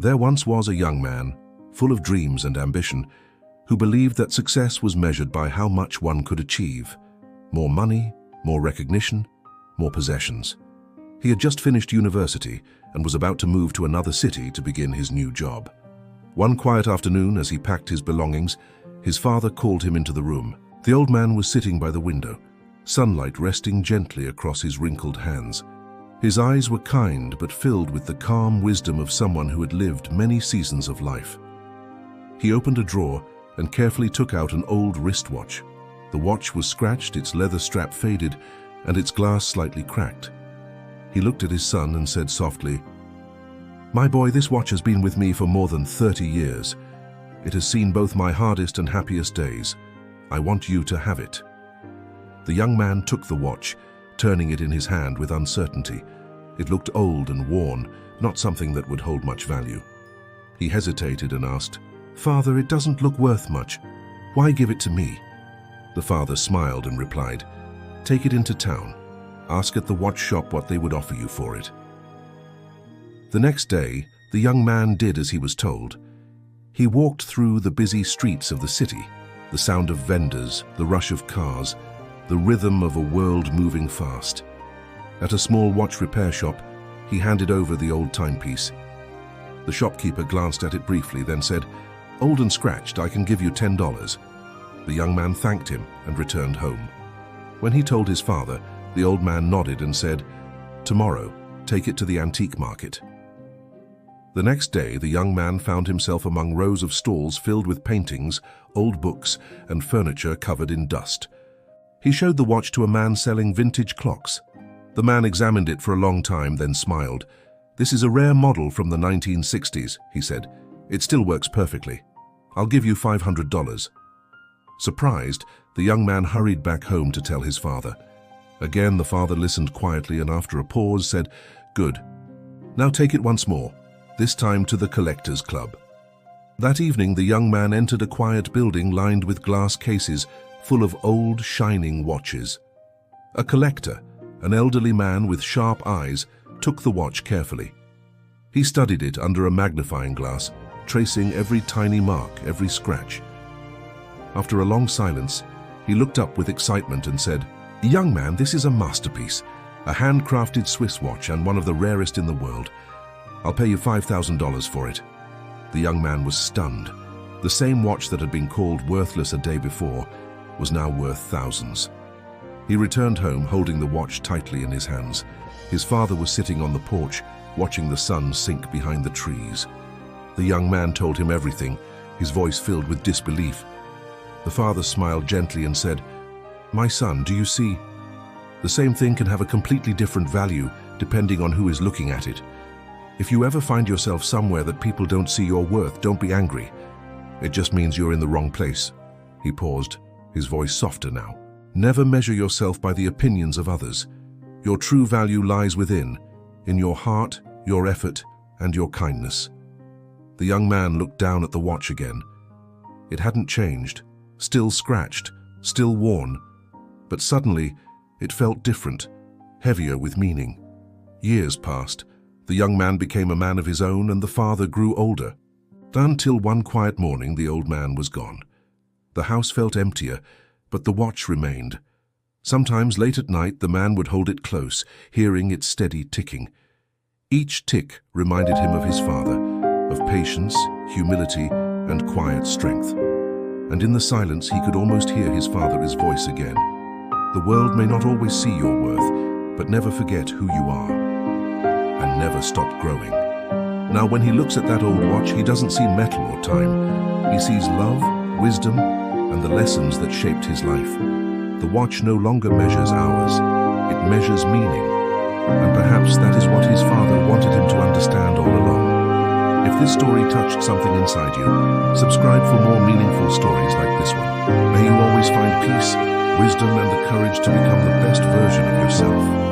There once was a young man, full of dreams and ambition, who believed that success was measured by how much one could achieve. More money, more recognition, more possessions. He had just finished university and was about to move to another city to begin his new job. One quiet afternoon, as he packed his belongings, his father called him into the room. The old man was sitting by the window, sunlight resting gently across his wrinkled hands. His eyes were kind but filled with the calm wisdom of someone who had lived many seasons of life. He opened a drawer and carefully took out an old wristwatch. The watch was scratched, its leather strap faded, and its glass slightly cracked. He looked at his son and said softly, "My boy, this watch has been with me for more than 30 years. It has seen both my hardest and happiest days. I want you to have it." The young man took the watch, turning it in his hand with uncertainty. It looked old and worn, not something that would hold much value. He hesitated and asked, "Father, it doesn't look worth much. Why give it to me?" The father smiled and replied, "Take it into town. Ask at the watch shop what they would offer you for it." The next day, the young man did as he was told. He walked through the busy streets of the city, the sound of vendors, the rush of cars, the rhythm of a world moving fast. At a small watch repair shop, he handed over the old timepiece. The shopkeeper glanced at it briefly, then said, "Old and scratched, I can give you $10. The young man thanked him and returned home. When he told his father, the old man nodded and said, "Tomorrow, take it to the antique market." The next day, the young man found himself among rows of stalls filled with paintings, old books, and furniture covered in dust. He showed the watch to a man selling vintage clocks. The man examined it for a long time, then smiled. "This is a rare model from the 1960s, he said. "It still works perfectly. I'll give you $500. Surprised, the young man hurried back home to tell his father. Again, the father listened quietly and after a pause said, "Good. Now take it once more, this time to the collector's club." That evening, the young man entered a quiet building lined with glass cases full of old, shining watches. A collector, an elderly man with sharp eyes, took the watch carefully. He studied it under a magnifying glass, tracing every tiny mark, every scratch. After a long silence, he looked up with excitement and said, "Young man, this is a masterpiece, a handcrafted Swiss watch and one of the rarest in the world. I'll pay you $5,000 for it." The young man was stunned. The same watch that had been called worthless a day before was now worth thousands. He returned home holding the watch tightly in his hands. His father was sitting on the porch, watching the sun sink behind the trees. The young man told him everything, his voice filled with disbelief. The father smiled gently and said, "My son, do you see? The same thing can have a completely different value depending on who is looking at it. If you ever find yourself somewhere that people don't see your worth, don't be angry. It just means you're in the wrong place." He paused, his voice softer now. "Never measure yourself by the opinions of others. Your true value lies within, in your heart, your effort, and your kindness." The young man looked down at the watch again. It hadn't changed, still scratched, still worn, but suddenly it felt different, heavier with meaning. Years passed. The young man became a man of his own and the father grew older. Until one quiet morning the old man was gone. The house felt emptier, but the watch remained. Sometimes late at night the man would hold it close, hearing its steady ticking. Each tick reminded him of his father, of patience, humility, and quiet strength. And in the silence he could almost hear his father's voice again. "The world may not always see your worth, but never forget who you are. And never stop growing." Now when he looks at that old watch, he doesn't see metal or time. He sees love, wisdom, and the lessons that shaped his life. The watch no longer measures hours, it measures meaning. And perhaps that is what his father wanted him to understand all along. If this story touched something inside you, subscribe for more meaningful stories like this one. May you always find peace, wisdom, and the courage to become the best version of yourself.